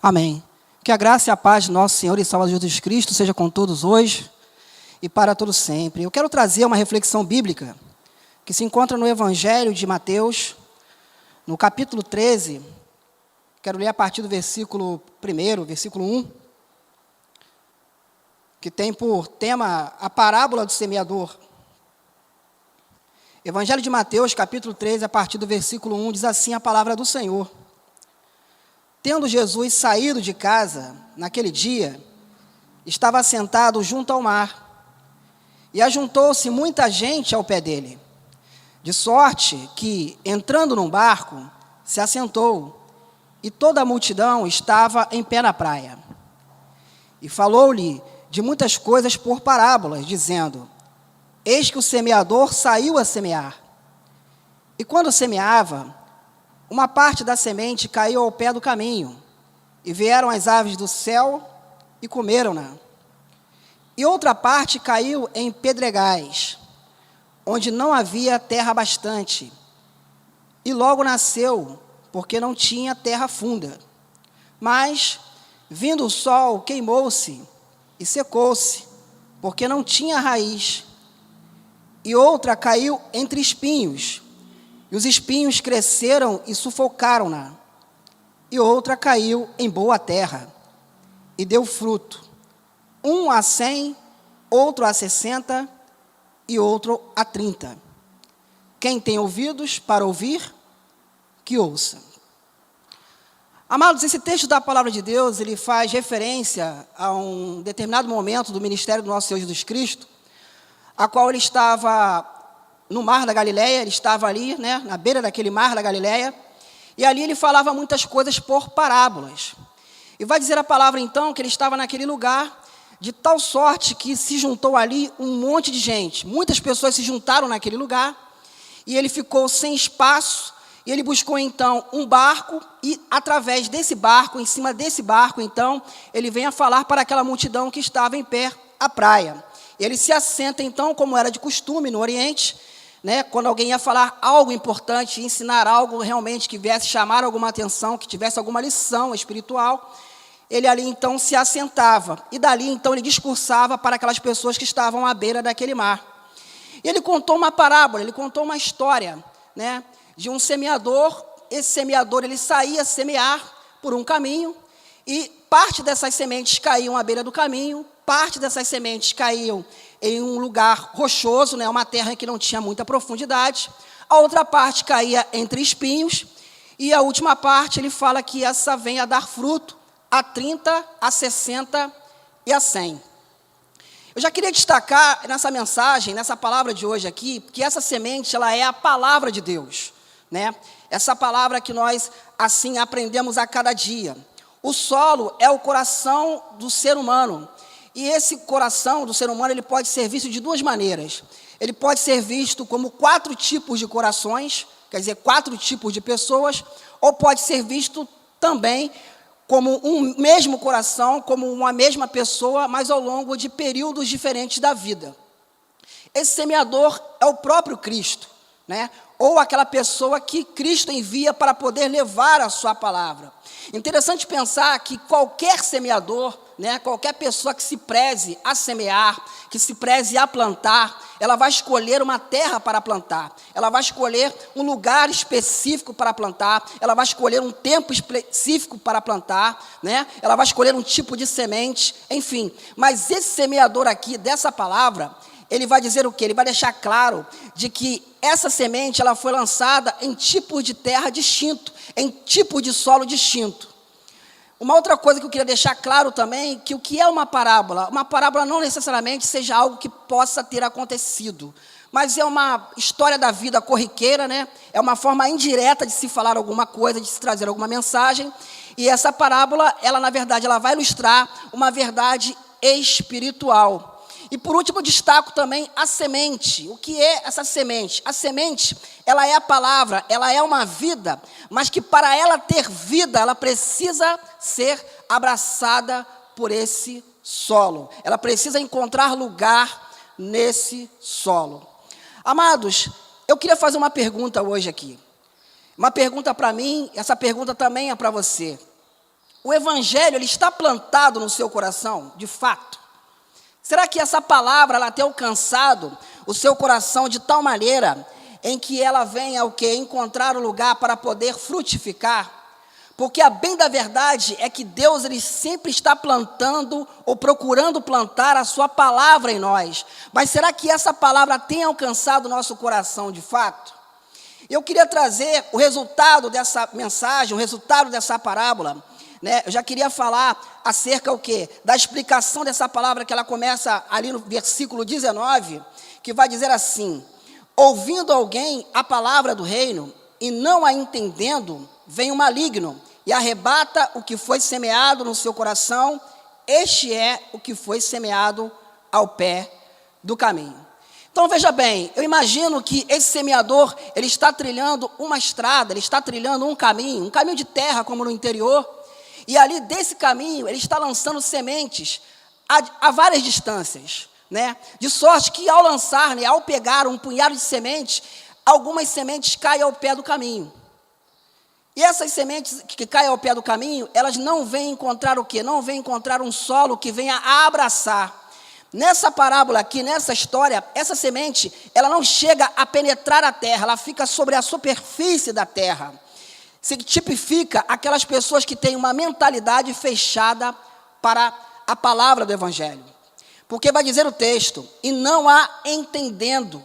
Amém. Que a graça e a paz de nosso Senhor e Salvador Jesus Cristo seja com todos hoje e para todos sempre. Eu quero trazer uma reflexão bíblica que se encontra no Evangelho de Mateus, no capítulo 13. Quero ler a partir do versículo 1, versículo 1, que tem por tema a parábola do semeador. Evangelho de Mateus, capítulo 13, a partir do versículo 1, diz assim a palavra do Senhor. Tendo Jesus saído de casa, naquele dia, estava sentado junto ao mar, e ajuntou-se muita gente ao pé dele, de sorte que, entrando num barco, se assentou, e toda a multidão estava em pé na praia. E falou-lhe de muitas coisas por parábolas, dizendo: Eis que o semeador saiu a semear. E quando semeava, uma parte da semente caiu ao pé do caminho, e vieram as aves do céu e comeram-na. E outra parte caiu em pedregais, onde não havia terra bastante, e logo nasceu, porque não tinha terra funda. Mas, vindo o sol, queimou-se e secou-se, porque não tinha raiz. E outra caiu entre espinhos, e os espinhos cresceram e sufocaram-na. E outra caiu em boa terra, e deu fruto, um a 100, outro a 60, e outro a 30. Quem tem ouvidos para ouvir, que ouça. Amados, esse texto da palavra de Deus, ele faz referência a um determinado momento do ministério do nosso Senhor Jesus Cristo, a qual ele estava no mar da Galileia, ele estava ali, na beira daquele mar da Galileia, e ali ele falava muitas coisas por parábolas. E vai dizer a palavra então que ele estava naquele lugar, de tal sorte que se juntou ali um monte de gente, muitas pessoas se juntaram naquele lugar, e ele ficou sem espaço, e ele buscou então um barco, e através desse barco, em cima desse barco então, ele vem a falar para aquela multidão que estava em pé à praia. Ele se assenta então, como era de costume no Oriente, quando alguém ia falar algo importante, ensinar algo realmente que viesse chamar alguma atenção, que tivesse alguma lição espiritual, ele ali então se assentava, e dali então ele discursava para aquelas pessoas que estavam à beira daquele mar. E ele contou uma parábola, ele contou uma história, de um semeador. Esse semeador, ele saía a semear por um caminho, e parte dessas sementes caíam à beira do caminho, parte dessas sementes caíam em um lugar rochoso, uma terra que não tinha muita profundidade. A outra parte caía entre espinhos. E a última parte, ele fala que essa vem a dar fruto a 30, a 60 e a 100. Eu já queria destacar nessa mensagem, nessa palavra de hoje aqui, que essa semente, ela é a palavra de Deus. Essa palavra que nós, assim, aprendemos a cada dia. O solo é o coração do ser humano. E esse coração do ser humano, ele pode ser visto de duas maneiras. Ele pode ser visto como 4 tipos de corações, quer dizer, 4 tipos de pessoas, ou pode ser visto também como um mesmo coração, como uma mesma pessoa, mas ao longo de períodos diferentes da vida. Esse semeador é o próprio Cristo, ou aquela pessoa que Cristo envia para poder levar a sua palavra. Interessante pensar que qualquer semeador, qualquer pessoa que se preze a semear, que se preze a plantar, ela vai escolher uma terra para plantar, ela vai escolher um lugar específico para plantar, ela vai escolher um tempo específico para plantar, ela vai escolher um tipo de semente, enfim. Mas esse semeador aqui, dessa palavra, ele vai dizer o quê? Ele vai deixar claro de que essa semente, ela foi lançada em tipos de terra distinto, em tipo de solo distinto. Uma outra coisa que eu queria deixar claro também, que o que é uma parábola não necessariamente seja algo que possa ter acontecido, mas é uma história da vida corriqueira, É uma forma indireta de se falar alguma coisa, de se trazer alguma mensagem, e essa parábola, ela na verdade, ela vai ilustrar uma verdade espiritual. E por último, eu destaco também a semente. O que é essa semente? A semente, ela é a palavra, ela é uma vida, mas que para ela ter vida, ela precisa ser abraçada por esse solo. Ela precisa encontrar lugar nesse solo. Amados, eu queria fazer uma pergunta hoje aqui. Uma pergunta para mim, essa pergunta também é para você. o evangelho ele está plantado no seu coração, de fato? Será que essa palavra ela tem alcançado o seu coração de tal maneira em que ela venha o quê? Encontrar o lugar para poder frutificar? Porque a bem da verdade é que Deus ele sempre está plantando ou procurando plantar a sua palavra em nós. Mas será que essa palavra tem alcançado o nosso coração de fato? Eu queria trazer o resultado dessa mensagem, o resultado dessa parábola, né? Eu já queria falar acerca o quê? Da explicação dessa palavra que ela começa ali no versículo 19, que vai dizer assim: ouvindo alguém a palavra do reino e não a entendendo, vem o maligno e arrebata o que foi semeado no seu coração. Este é o que foi semeado ao pé do caminho. Então veja bem, eu imagino que esse semeador, ele está trilhando uma estrada, ele está trilhando um caminho de terra como no interior, e ali desse caminho ele está lançando sementes a várias distâncias, né? De sorte que ao lançar, né, ao pegar um punhado de sementes, algumas sementes caem ao pé do caminho. E essas sementes que caem ao pé do caminho, elas não vêm encontrar o quê? Não vêm encontrar um solo que venha a abraçar. Nessa parábola aqui, nessa história, essa semente, ela não chega a penetrar a terra, ela fica sobre a superfície da terra. Se tipifica aquelas pessoas que têm uma mentalidade fechada para a palavra do evangelho. Porque vai dizer o texto, e não há entendendo.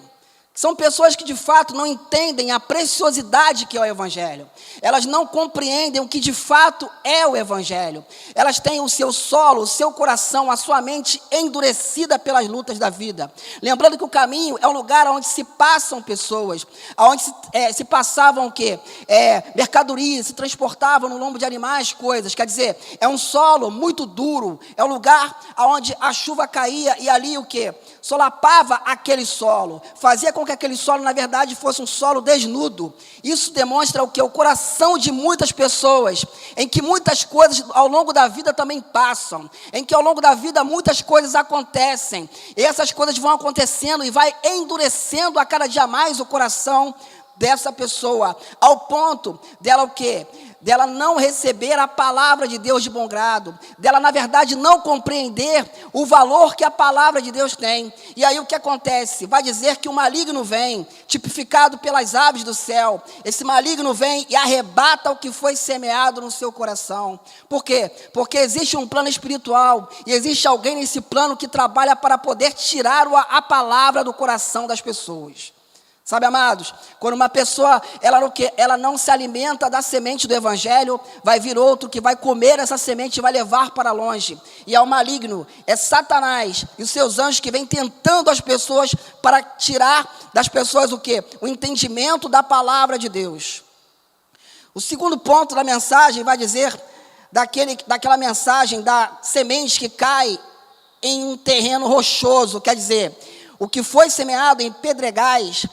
São pessoas que de fato não entendem a preciosidade que é o evangelho. Elas não compreendem o que de fato é o evangelho. Elas têm o seu solo, o seu coração, a sua mente endurecida pelas lutas da vida. Lembrando que o caminho é um lugar onde se passam pessoas, onde se passavam o quê? Mercadorias, se transportavam no lombo de animais, coisas. Quer dizer, é um solo muito duro, é um lugar onde a chuva caía e ali o quê? Solapava aquele solo, fazia com que aquele solo, na verdade, fosse um solo desnudo. Isso demonstra o quê? O coração de muitas pessoas, em que muitas coisas ao longo da vida também passam, em que ao longo da vida muitas coisas acontecem, e essas coisas vão acontecendo e vai endurecendo a cada dia mais o coração dessa pessoa, ao ponto dela o quê? Dela não receber a palavra de Deus de bom grado, dela na verdade não compreender o valor que a palavra de Deus tem. E aí o que acontece? Vai dizer que o maligno vem, tipificado pelas aves do céu. Esse maligno vem e arrebata o que foi semeado no seu coração. Por quê? Porque existe um plano espiritual e existe alguém nesse plano que trabalha para poder tirar a palavra do coração das pessoas. Sabe, amados, quando uma pessoa, ela não se alimenta da semente do evangelho, vai vir outro que vai comer essa semente e vai levar para longe. E é o maligno, é Satanás e os seus anjos que vêm tentando as pessoas para tirar das pessoas o quê? O entendimento da palavra de Deus. O segundo ponto da mensagem vai dizer daquela mensagem da semente que cai em um terreno rochoso, quer dizer, o que foi semeado em pedregais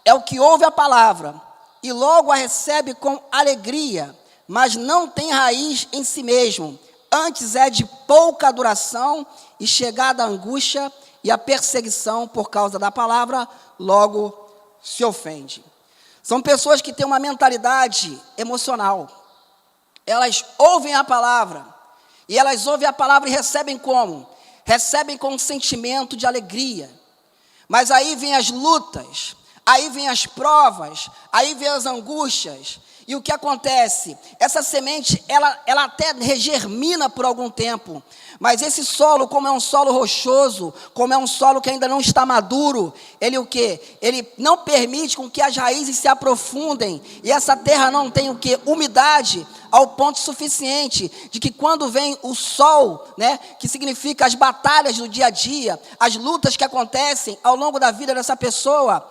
é o que ouve a palavra e logo a recebe com alegria, mas não tem raiz em si mesmo. Antes é de pouca duração e chegada a angústia e a perseguição por causa da palavra, logo se ofende. São pessoas que têm uma mentalidade emocional. Elas ouvem a palavra e elas ouvem a palavra e recebem como? Recebem com um sentimento de alegria. Mas aí vem as lutas, aí vem as provas, aí vem as angústias. E o que acontece? Essa semente, ela até regermina por algum tempo. Mas esse solo, como é um solo rochoso, como é um solo que ainda não está maduro, ele o quê? Ele não permite com que as raízes se aprofundem. E essa terra não tem o quê? Umidade ao ponto suficiente de que quando vem o sol, né, que significa as batalhas do dia a dia, as lutas que acontecem ao longo da vida dessa pessoa,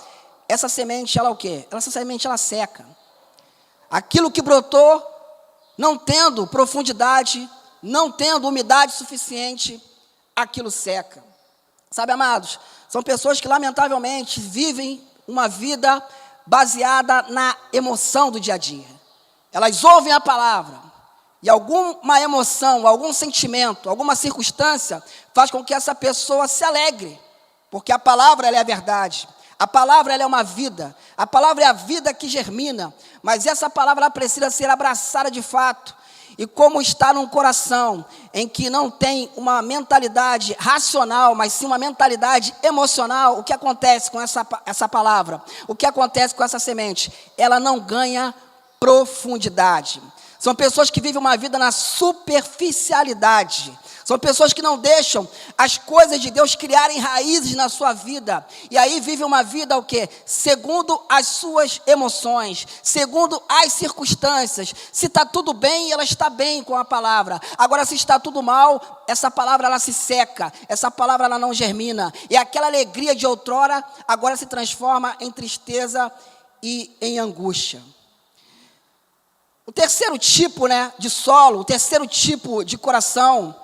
essa semente, ela o quê? Essa semente, ela seca. Aquilo que brotou, não tendo profundidade, não tendo umidade suficiente, aquilo seca. Sabe, amados, são pessoas que lamentavelmente vivem uma vida baseada na emoção do dia a dia. Elas ouvem a palavra e alguma emoção, algum sentimento, alguma circunstância faz com que essa pessoa se alegre, porque a palavra ela é a verdade. A palavra ela é uma vida. A palavra é a vida que germina. Mas essa palavra ela precisa ser abraçada de fato. E como está num coração em que não tem uma mentalidade racional, mas sim uma mentalidade emocional, o que acontece com essa palavra? O que acontece com essa semente? Ela não ganha profundidade. São pessoas que vivem uma vida na superficialidade. São pessoas que não deixam as coisas de Deus criarem raízes na sua vida. E aí vivem uma vida o quê? Segundo as suas emoções, segundo as circunstâncias. Se está tudo bem, ela está bem com a palavra. Agora, se está tudo mal, essa palavra ela se seca. Essa palavra ela não germina. E aquela alegria de outrora agora se transforma em tristeza e em angústia. O terceiro tipo, de solo, o terceiro tipo de coração,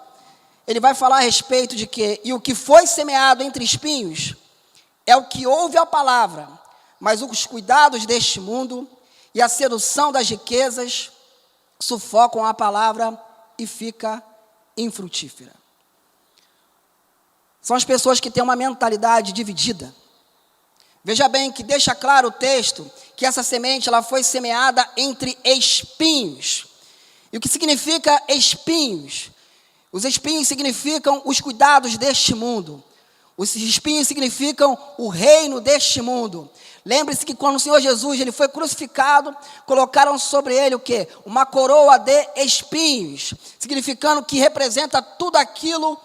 ele vai falar a respeito de que, e o que foi semeado entre espinhos, é o que ouve a palavra, mas os cuidados deste mundo e a sedução das riquezas sufocam a palavra e fica infrutífera. São as pessoas que têm uma mentalidade dividida. Veja bem que deixa claro o texto que essa semente ela foi semeada entre espinhos. E o que significa espinhos? Os espinhos significam os cuidados deste mundo. Os espinhos significam o reino deste mundo. Lembre-se que quando o Senhor Jesus ele foi crucificado, colocaram sobre ele o quê? Uma coroa de espinhos, significando que representa tudo aquilo,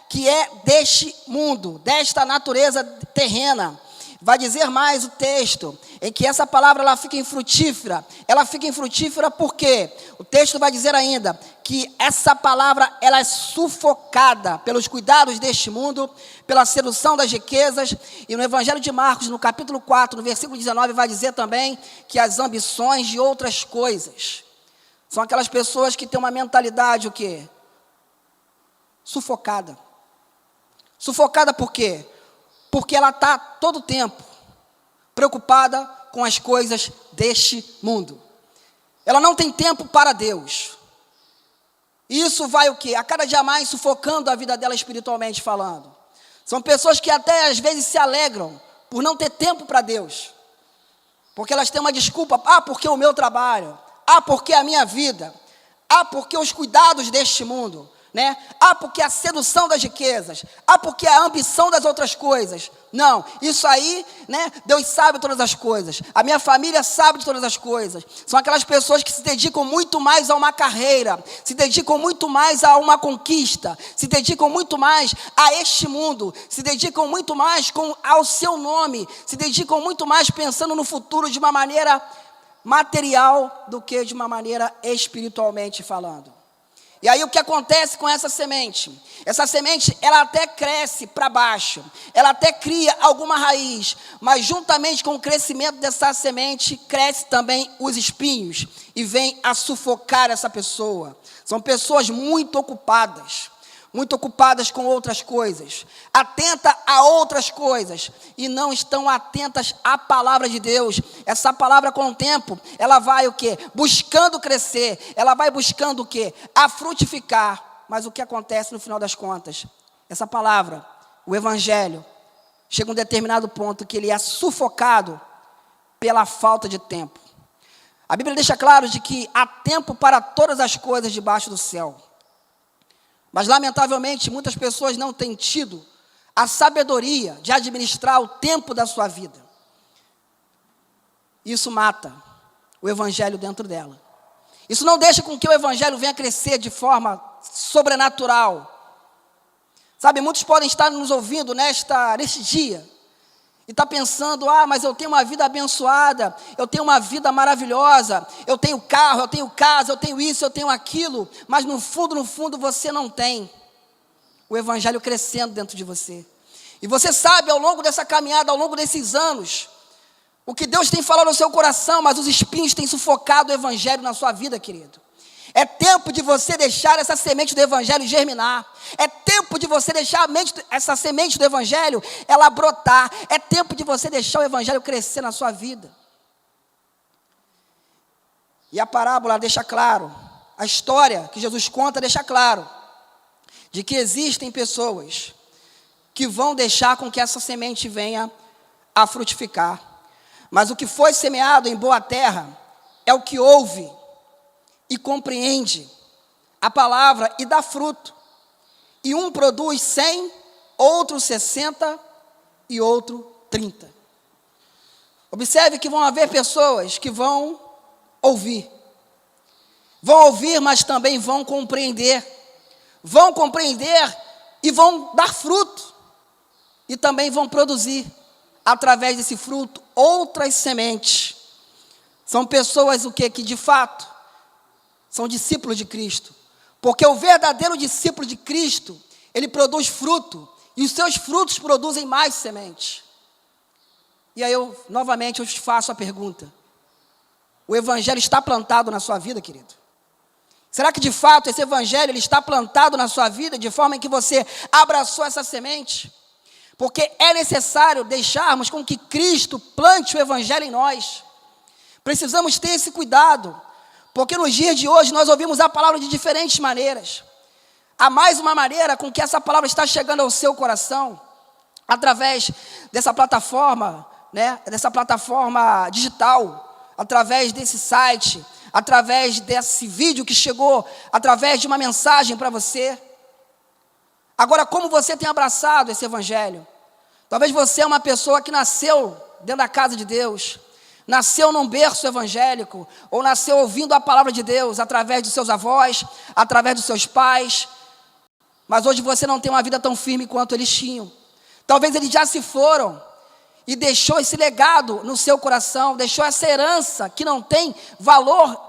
que é deste mundo, desta natureza terrena. Vai dizer mais o texto, em que essa palavra ela fica infrutífera. Ela fica infrutífera porque o texto vai dizer ainda que essa palavra ela é sufocada pelos cuidados deste mundo, pela sedução das riquezas. E no Evangelho de Marcos, no capítulo 4, no versículo 19, vai dizer também que as ambições de outras coisas. São aquelas pessoas que têm uma mentalidade o quê? Sufocada. Sufocada por quê? Porque ela está todo o tempo preocupada com as coisas deste mundo. Ela não tem tempo para Deus. E isso vai o quê? A cada dia mais sufocando a vida dela espiritualmente falando. São pessoas que até às vezes se alegram por não ter tempo para Deus. Porque elas têm uma desculpa. Porque o meu trabalho. Porque a minha vida. Porque os cuidados deste mundo. Porque a sedução das riquezas, porque a ambição das outras coisas. Não, isso aí, Deus sabe todas as coisas, a minha família sabe de todas as coisas. São aquelas pessoas que se dedicam muito mais a uma carreira, se dedicam muito mais a uma conquista, se dedicam muito mais a este mundo, se dedicam muito mais ao seu nome, se dedicam muito mais pensando no futuro de uma maneira material do que de uma maneira espiritualmente falando. E aí o que acontece com essa semente? Essa semente, ela até cresce para baixo, ela até cria alguma raiz, mas juntamente com o crescimento dessa semente, cresce também os espinhos e vem a sufocar essa pessoa. São pessoas muito ocupadas com outras coisas, atenta a outras coisas e não estão atentas à palavra de Deus. Essa palavra com o tempo, ela vai o quê? Buscando crescer, ela vai buscando o quê? A frutificar. Mas o que acontece no final das contas? Essa palavra, o evangelho, chega a um determinado ponto que ele é sufocado pela falta de tempo. A Bíblia deixa claro de que há tempo para todas as coisas debaixo do céu. Mas, lamentavelmente, muitas pessoas não têm tido a sabedoria de administrar o tempo da sua vida. Isso mata o evangelho dentro dela. Isso não deixa com que o evangelho venha crescer de forma sobrenatural. Sabe, muitos podem estar nos ouvindo neste dia e estar pensando, mas eu tenho uma vida abençoada, eu tenho uma vida maravilhosa, eu tenho carro, eu tenho casa, eu tenho isso, eu tenho aquilo, mas no fundo você não tem o evangelho crescendo dentro de você. E você sabe, ao longo dessa caminhada, ao longo desses anos, o que Deus tem falado no seu coração, mas os espinhos têm sufocado o evangelho na sua vida, querido. É tempo de você deixar essa semente do evangelho germinar. É tempo de você deixar essa semente do evangelho, ela brotar. É tempo de você deixar o evangelho crescer na sua vida. E a parábola deixa claro, a história que Jesus conta deixa claro, de que existem pessoas que vão deixar com que essa semente venha a frutificar. Mas o que foi semeado em boa terra é o que ouve e compreende a palavra e dá fruto. E um produz 100, outro 60 e outro 30. Observe que vão haver pessoas que vão ouvir. Vão ouvir, mas também vão compreender. Vão compreender e vão dar fruto. E também vão produzir, através desse fruto, outras sementes. São pessoas o quê? Que de fato são discípulos de Cristo. Porque o verdadeiro discípulo de Cristo, ele produz fruto, e os seus frutos produzem mais sementes. E aí novamente eu te faço a pergunta: o evangelho está plantado na sua vida, querido? Será que de fato esse evangelho ele está plantado na sua vida, de forma em que você abraçou essa semente? Porque é necessário deixarmos com que Cristo plante o evangelho em nós. Precisamos ter esse cuidado, porque nos dias de hoje nós ouvimos a palavra de diferentes maneiras. Há mais uma maneira com que essa palavra está chegando ao seu coração, através dessa plataforma, dessa plataforma digital, através desse site, através desse vídeo que chegou, através de uma mensagem para você. Agora, como você tem abraçado esse evangelho? Talvez você é uma pessoa que nasceu dentro da casa de Deus, nasceu num berço evangélico, ou nasceu ouvindo a palavra de Deus através dos seus avós, através dos seus pais, mas hoje você não tem uma vida tão firme quanto eles tinham. Talvez eles já se foram e deixou esse legado no seu coração, deixou essa herança que não tem valor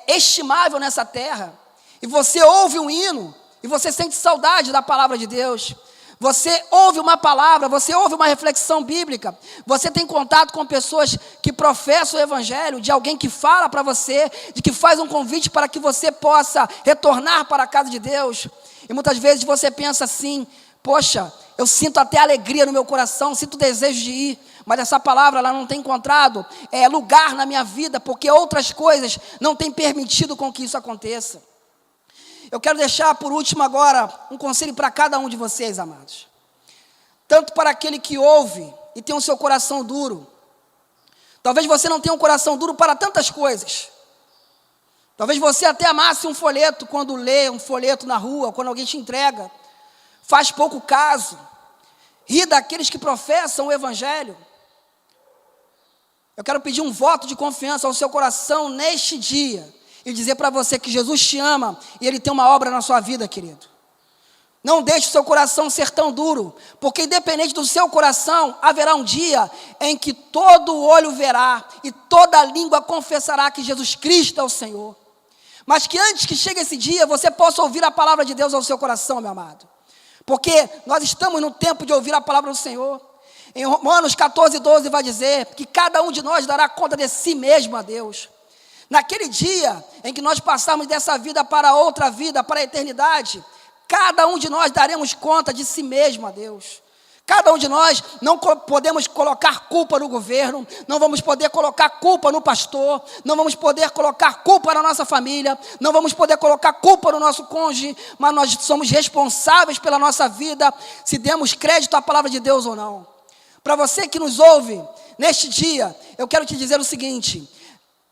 estimável nessa terra. E você ouve um hino e você sente saudade da palavra de Deus. Você ouve uma palavra, você ouve uma reflexão bíblica, você tem contato com pessoas que professam o evangelho, de alguém que fala para você, de que faz um convite para que você possa retornar para a casa de Deus. E muitas vezes você pensa assim: poxa, eu sinto até alegria no meu coração, sinto desejo de ir, mas essa palavra ela não tem encontrado lugar na minha vida, porque outras coisas não têm permitido com que isso aconteça. Eu quero deixar por último agora um conselho para cada um de vocês, amados. Tanto para aquele que ouve e tem o seu coração duro. Talvez você não tenha um coração duro para tantas coisas. Talvez você até amasse um folheto quando lê um folheto na rua, quando alguém te entrega. Faz pouco caso. Ri daqueles que professam o evangelho. Eu quero pedir um voto de confiança ao seu coração neste dia e dizer para você que Jesus te ama e Ele tem uma obra na sua vida, querido. Não deixe o seu coração ser tão duro, porque independente do seu coração, haverá um dia em que todo olho verá e toda língua confessará que Jesus Cristo é o Senhor. Mas que antes que chegue esse dia, você possa ouvir a palavra de Deus ao seu coração, meu amado. Porque nós estamos no tempo de ouvir a palavra do Senhor. Em Romanos 14:12 vai dizer que cada um de nós dará conta de si mesmo a Deus. Naquele dia em que nós passarmos dessa vida para outra vida, para a eternidade, cada um de nós daremos conta de si mesmo a Deus. Cada um de nós não podemos colocar culpa no governo, não vamos poder colocar culpa no pastor, não vamos poder colocar culpa na nossa família, não vamos poder colocar culpa no nosso cônjuge, mas nós somos responsáveis pela nossa vida, se demos crédito à palavra de Deus ou não. Para você que nos ouve neste dia, eu quero te dizer o seguinte: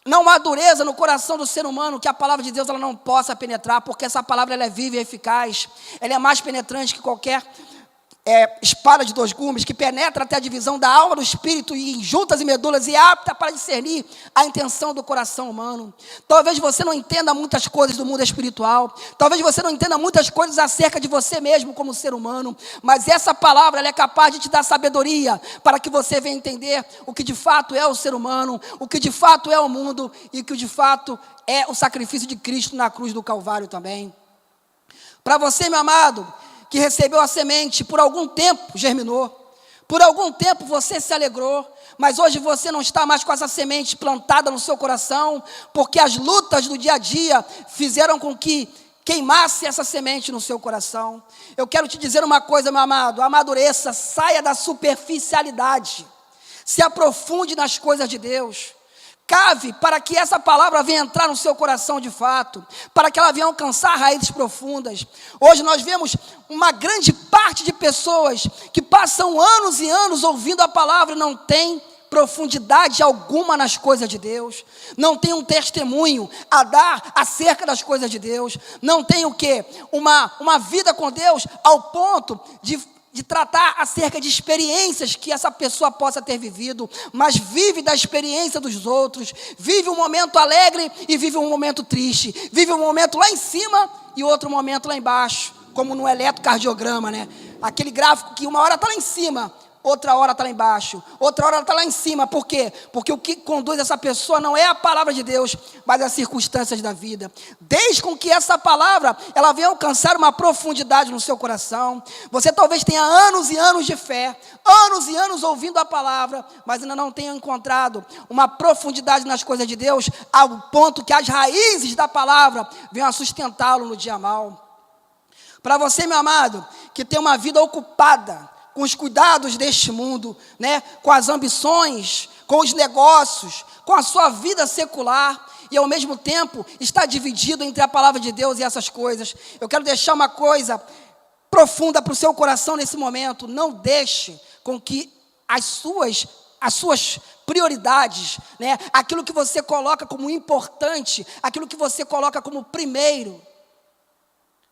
não há dureza no coração do ser humano que a palavra de Deus ela não possa penetrar, porque essa palavra ela é viva e eficaz, ela é mais penetrante que qualquer espada de 2 gumes, que penetra até a divisão da alma do espírito e em juntas e medulas e apta para discernir a intenção do coração humano. Talvez você não entenda muitas coisas do mundo espiritual, talvez você não entenda muitas coisas acerca de você mesmo como ser humano, mas essa palavra ela é capaz de te dar sabedoria para que você venha entender o que de fato é o ser humano, o que de fato é o mundo e o que de fato é o sacrifício de Cristo na cruz do Calvário também. Para você, meu amado, que recebeu a semente, por algum tempo germinou, por algum tempo você se alegrou, mas hoje você não está mais com essa semente plantada no seu coração, porque as lutas do dia a dia fizeram com que queimasse essa semente no seu coração. Eu quero te dizer uma coisa, meu amado: amadureça, saia da superficialidade, se aprofunde nas coisas de Deus. Cave para que essa palavra venha entrar no seu coração de fato, para que ela venha alcançar raízes profundas. Hoje nós vemos uma grande parte parte de pessoas que passam anos e anos ouvindo a palavra e não tem profundidade alguma nas coisas de Deus, não tem um testemunho a dar acerca das coisas de Deus, não tem o quê? Uma vida com Deus ao ponto de tratar acerca de experiências que essa pessoa possa ter vivido, mas vive da experiência dos outros, vive um momento alegre e vive um momento triste, vive um momento lá em cima e outro momento lá embaixo, como no eletrocardiograma, né? Aquele gráfico que uma hora está lá em cima, outra hora está lá embaixo, outra hora está lá em cima. Por quê? Porque o que conduz essa pessoa não é a palavra de Deus, mas as circunstâncias da vida. Desde com que essa palavra, ela venha alcançar uma profundidade no seu coração. Você talvez tenha anos e anos de fé, anos e anos ouvindo a palavra, mas ainda não tenha encontrado uma profundidade nas coisas de Deus, ao ponto que as raízes da palavra venham a sustentá-lo no dia mau. Para você, meu amado, que tem uma vida ocupada com os cuidados deste mundo, né? Com as ambições, com os negócios, com a sua vida secular, e ao mesmo tempo está dividido entre a palavra de Deus e essas coisas. Eu quero deixar uma coisa profunda para o seu coração nesse momento: não deixe com que as suas prioridades, né? Aquilo que você coloca como importante, aquilo que você coloca como primeiro,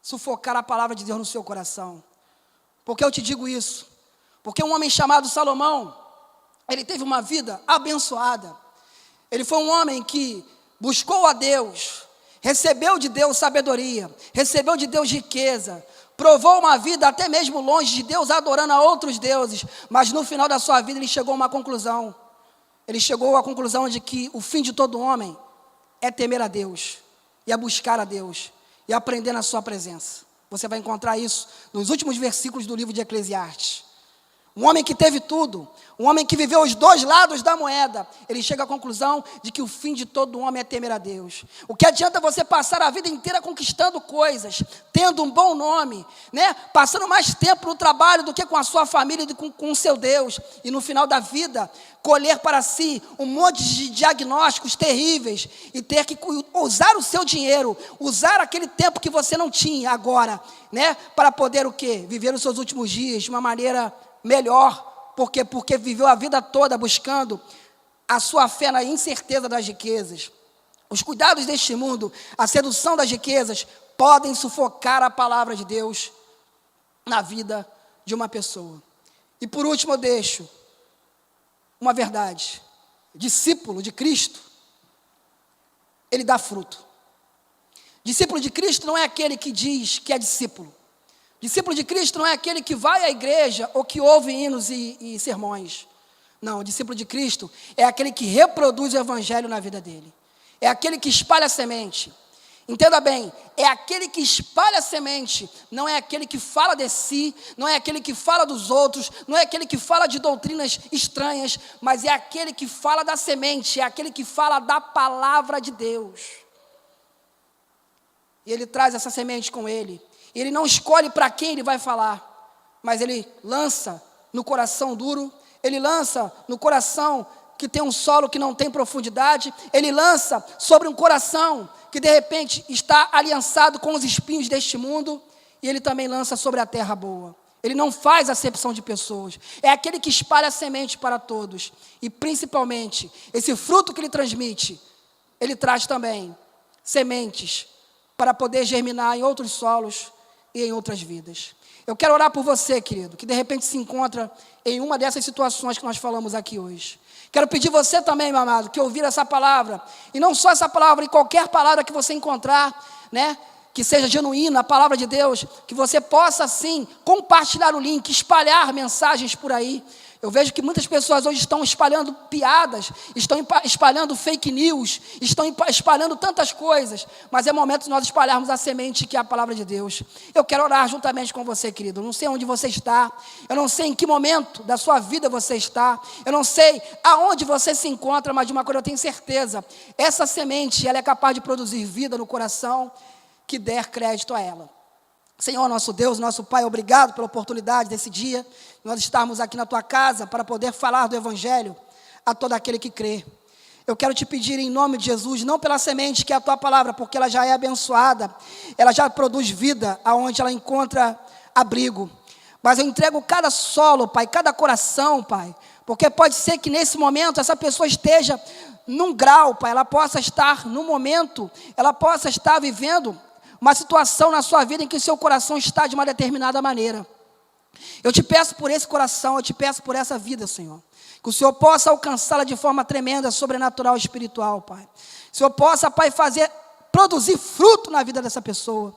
sufocar a palavra de Deus no seu coração. Por que eu te digo isso? Porque um homem chamado Salomão, ele teve uma vida abençoada. Ele foi um homem que buscou a Deus, recebeu de Deus sabedoria, recebeu de Deus riqueza, provou uma vida até mesmo longe de Deus, adorando a outros deuses, mas no final da sua vida ele chegou a uma conclusão. Ele chegou à conclusão de que o fim de todo homem é temer a Deus, e a buscar a Deus, e aprender na sua presença. Você vai encontrar isso nos últimos versículos do livro de Eclesiastes. Um homem que teve tudo, um homem que viveu os dois lados da moeda, ele chega à conclusão de que o fim de todo homem é temer a Deus. O que adianta você passar a vida inteira conquistando coisas, tendo um bom nome, né? Passando mais tempo no trabalho do que com a sua família e com o seu Deus, e no final da vida, colher para si um monte de diagnósticos terríveis, e ter que usar o seu dinheiro, usar aquele tempo que você não tinha agora, né? Para poder o quê? Viver os seus últimos dias de uma maneira melhor. Por quê? Porque viveu a vida toda buscando a sua fé na incerteza das riquezas. Os cuidados deste mundo, a sedução das riquezas, podem sufocar a palavra de Deus na vida de uma pessoa. E por último eu deixo uma verdade: discípulo de Cristo, ele dá fruto. Discípulo de Cristo não é aquele que diz que é discípulo. Discípulo de Cristo não é aquele que vai à igreja ou que ouve hinos e sermões. Não, o discípulo de Cristo é aquele que reproduz o evangelho na vida dele. É aquele que espalha a semente. Entenda bem, é aquele que espalha a semente, não é aquele que fala de si, não é aquele que fala dos outros, não é aquele que fala de doutrinas estranhas, mas é aquele que fala da semente, é aquele que fala da palavra de Deus. E ele traz essa semente com ele. Ele não escolhe para quem ele vai falar, mas ele lança no coração duro, ele lança no coração que tem um solo que não tem profundidade, ele lança sobre um coração que de repente está aliançado com os espinhos deste mundo, e ele também lança sobre a terra boa. Ele não faz acepção de pessoas, é aquele que espalha a semente para todos, e principalmente, esse fruto que ele transmite, ele traz também sementes para poder germinar em outros solos e em outras vidas. Eu quero orar por você, querido, que de repente se encontra em uma dessas situações que nós falamos aqui hoje. Quero pedir você também, meu amado, que ouvir essa palavra, e não só essa palavra, e qualquer palavra que você encontrar, né, que seja genuína, a palavra de Deus, que você possa, sim, compartilhar o link, espalhar mensagens por aí. Eu vejo que muitas pessoas hoje estão espalhando piadas, estão espalhando fake news, estão espalhando tantas coisas, mas é momento de nós espalharmos a semente que é a palavra de Deus. Eu quero orar juntamente com você, querido. Eu não sei onde você está, eu não sei em que momento da sua vida você está, eu não sei aonde você se encontra, mas de uma coisa eu tenho certeza: essa semente, ela é capaz de produzir vida no coração que der crédito a ela. Senhor, nosso Deus, nosso Pai, obrigado pela oportunidade desse dia, nós estarmos aqui na Tua casa para poder falar do Evangelho a todo aquele que crê. Eu quero te pedir em nome de Jesus, não pela semente que é a Tua palavra, porque ela já é abençoada, ela já produz vida aonde ela encontra abrigo, Mas eu entrego cada solo, Pai, cada coração, Pai, porque pode ser que nesse momento essa pessoa esteja num grau, Pai, ela possa estar num momento, ela possa estar vivendo uma situação na sua vida em que o seu coração está de uma determinada maneira. Eu te peço por esse coração, eu te peço por essa vida, Senhor, que o Senhor possa alcançá-la de forma tremenda, sobrenatural e espiritual, Pai. Que o Senhor possa, Pai, produzir fruto na vida dessa pessoa,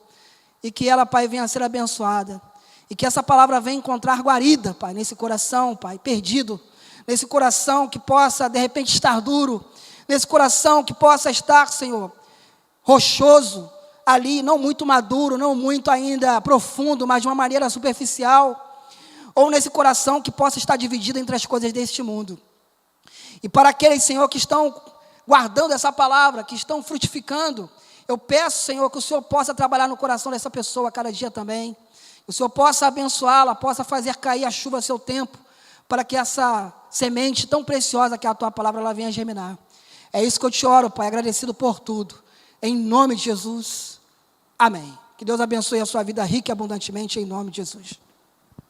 e que ela, Pai, venha a ser abençoada, e que essa palavra venha encontrar guarida, Pai, nesse coração, Pai, perdido, nesse coração que possa, de repente, estar duro, nesse coração que possa estar, Senhor, rochoso, ali, não muito maduro, não muito ainda profundo, mas de uma maneira superficial, ou nesse coração que possa estar dividido entre as coisas deste mundo. E para aqueles, Senhor, que estão guardando essa palavra, que estão frutificando, eu peço, Senhor, que o Senhor possa trabalhar no coração dessa pessoa a cada dia também, que o Senhor possa abençoá-la, possa fazer cair a chuva a seu tempo, para que essa semente tão preciosa que é a Tua palavra, ela venha germinar. É isso que eu te oro, Pai, agradecido por tudo, em nome de Jesus, amém. Que Deus abençoe a sua vida rica e abundantemente, em nome de Jesus.